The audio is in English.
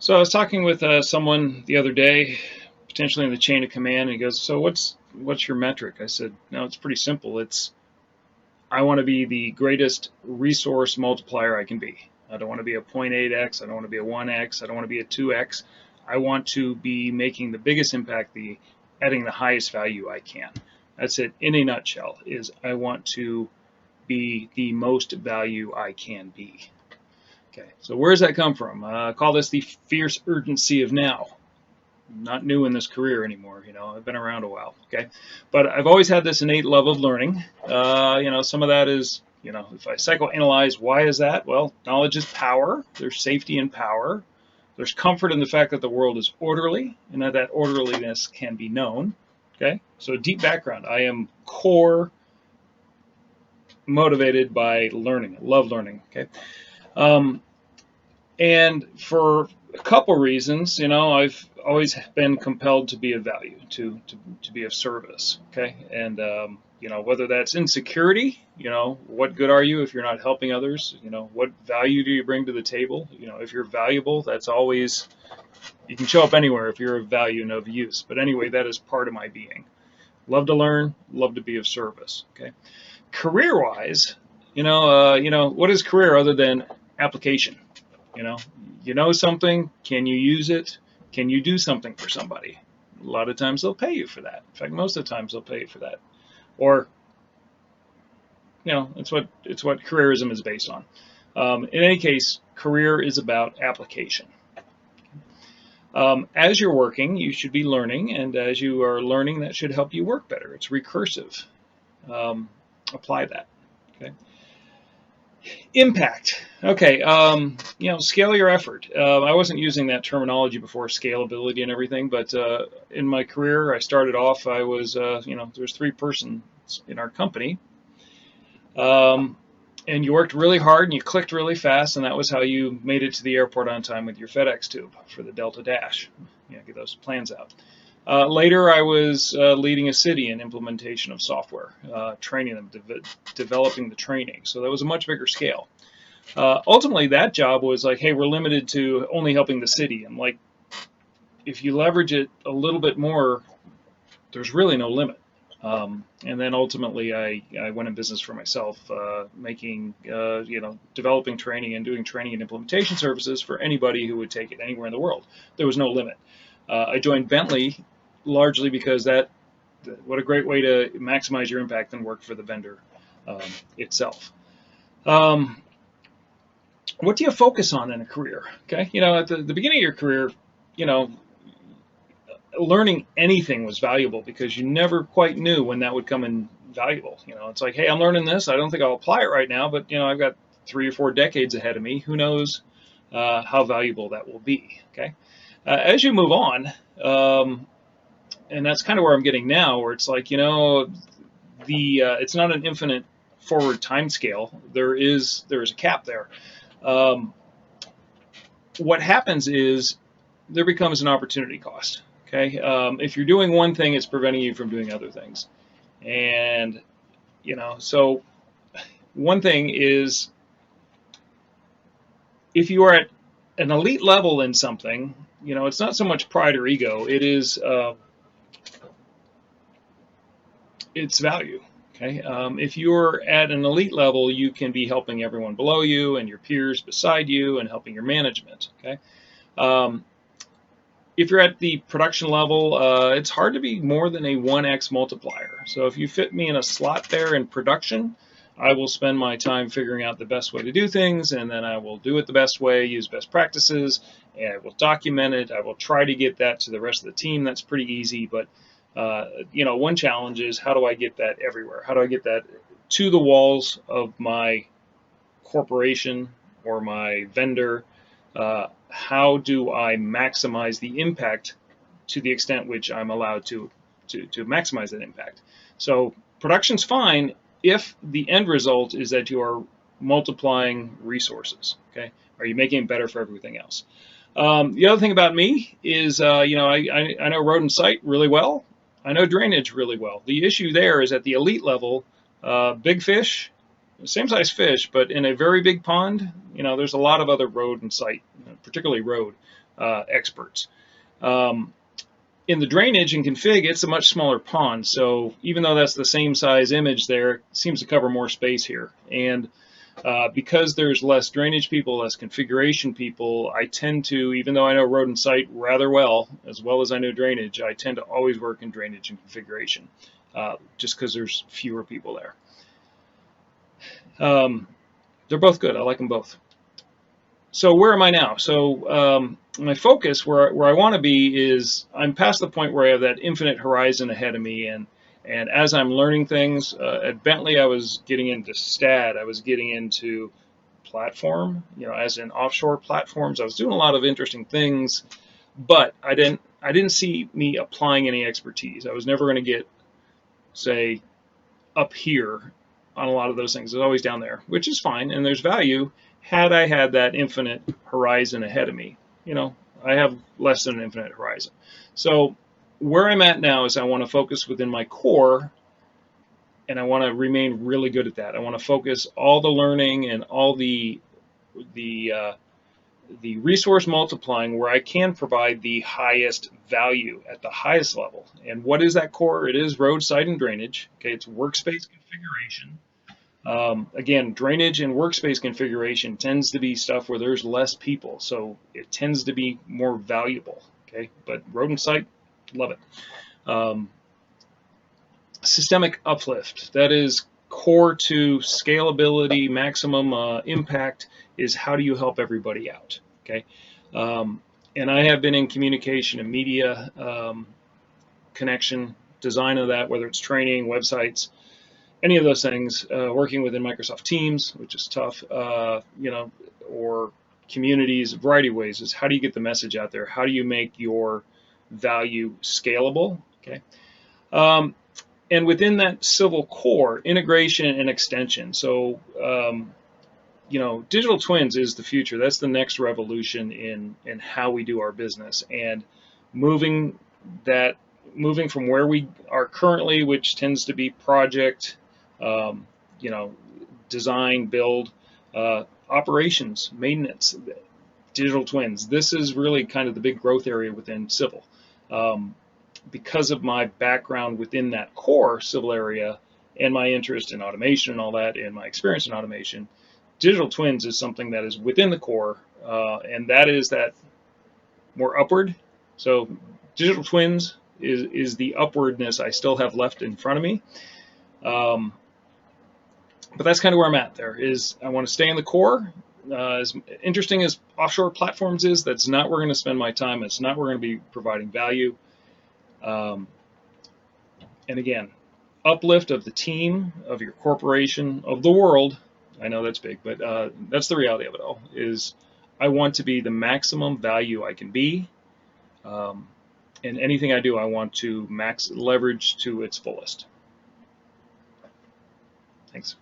So I was talking with someone the other day, potentially in the chain of command, and he goes, "So what's your metric?" I said, "No, it's pretty simple. It's I want to be the greatest resource multiplier I can be. I don't want to be a 0.8x. I don't want to be a 1x. I don't want to be a 2x. I want to be making the biggest impact, adding the highest value I can. That's it in a nutshell. Is I want to be the most value I can be." Okay, so where does that come from? Call this the fierce urgency of now. I'm not new in this career anymore, I've been around a while, okay? But I've always had this innate love of learning. Some of that is, if I psychoanalyze, why is that? Well, knowledge is power. There's safety in power. There's comfort in the fact that the world is orderly and that orderliness can be known, okay? So deep background. I am core motivated by learning. I love learning, okay? And for a couple reasons, I've always been compelled to be of value, to be of service, okay? And, whether that's insecurity, what good are you if you're not helping others? What value do you bring to the table? If you're valuable, that's always, you can show up anywhere if you're of value and of use. But anyway, that is part of my being. Love to learn, love to be of service, okay? Career-wise, what is career other than application? You know something, can you use it? Can you do something for somebody? A lot of times they'll pay you for that. In fact, most of the times they'll pay you for that. Or, it's what careerism is based on. In any case, career is about application. As you're working, you should be learning, and as you are learning, that should help you work better. It's recursive. Apply that. Okay. Impact. Okay, scale your effort. I wasn't using that terminology before, scalability and everything, but in my career, I started off, I was, there's 3 persons in our company, and you worked really hard and you clicked really fast, and that was how you made it to the airport on time with your FedEx tube for the Delta Dash. Get those plans out. Later, I was leading a city in implementation of software, training them, developing the training. So that was a much bigger scale. Ultimately, that job was like, hey, we're limited to only helping the city. And like, if you leverage it a little bit more, there's really no limit. And then ultimately, I went in business for myself, developing training and doing training and implementation services for anybody who would take it anywhere in the world. There was no limit. I joined Bentley largely because what a great way to maximize your impact and work for the vendor itself. What do you focus on in a career? Okay, at the beginning of your career, learning anything was valuable because you never quite knew when that would come in valuable. It's like, hey, I'm learning this. I don't think I'll apply it right now, but I've got 3 or 4 decades ahead of me. Who knows how valuable that will be? Okay. As you move on, and that's kind of where I'm getting now, where it's like, it's not an infinite forward time scale. There is a cap there. What happens is there becomes an opportunity cost. Okay, if you're doing one thing, it's preventing you from doing other things, and so one thing is if you are at an elite level in something. It's not so much pride or ego. It is its value. Okay. If you're at an elite level, you can be helping everyone below you and your peers beside you and helping your management. Okay. If you're at the production level, it's hard to be more than a 1x multiplier. So if you fit me in a slot there in production, I will spend my time figuring out the best way to do things, and then I will do it the best way, use best practices, and I will document it. I will try to get that to the rest of the team. That's pretty easy, but one challenge is how do I get that everywhere? How do I get that to the walls of my corporation or my vendor? How do I maximize the impact to the extent which I'm allowed to maximize that impact? So production's fine if the end result is that you are multiplying resources. Okay, are you making it better for everything else? The other thing about me is, I know road and site really well. I know drainage really well. The issue there is at the elite level, big fish same size fish, but in a very big pond, there's a lot of other road and site, particularly road experts. In the drainage and config, it's a much smaller pond. So even though that's the same size image there, it seems to cover more space here. And because there's less drainage people, less configuration people, I tend to, even though I know road and site rather well as I know drainage, I tend to always work in drainage and configuration, just because there's fewer people there. They're both good. I like them both. So where am I now? So my focus, where I want to be, is I'm past the point where I have that infinite horizon ahead of me, and as I'm learning things at Bentley, I was getting into STAD, I was getting into platform, as in offshore platforms. I was doing a lot of interesting things, but I didn't see me applying any expertise. I was never going to get, say, up here on a lot of those things. It's always down there, which is fine, and there's value. Had I had that infinite horizon ahead of me, I have less than an infinite horizon. So where I'm at now is I want to focus within my core, and I want to remain really good at that. I want to focus all the learning and all the resource multiplying where I can provide the highest value at the highest level. And what is that core? It is road, site, and drainage. Okay, it's workspace configuration. Again, drainage and workspace configuration tends to be stuff where there's less people, so it tends to be more valuable. Okay, but road and site, love it. Systemic uplift, that is core to scalability, maximum impact, is how do you help everybody out. Okay, and I have been in communication and media connection, design of that, whether it's training, websites, any of those things, working within Microsoft Teams, which is tough, or communities, a variety of ways. Is how do you get the message out there? How do you make your value scalable? Okay, and within that civil core, integration and extension. So, digital twins is the future. That's the next revolution in how we do our business, and moving from where we are currently, which tends to be project, design, build, operations, maintenance, digital twins. This is really kind of the big growth area within civil. Because of my background within that core civil area and my interest in automation and all that, and my experience in automation, digital twins is something that is within the core, and that is that more upward. So digital twins is the upwardness I still have left in front of me. But that's kind of where I'm at there. Is I want to stay in the core. As interesting as offshore platforms is, that's not where we're going to spend my time. It's not where we're going to be providing value. And again, uplift of the team, of your corporation, of the world. I know that's big, but that's the reality of it all. Is I want to be the maximum value I can be. And anything I do, I want to max leverage to its fullest. Thanks.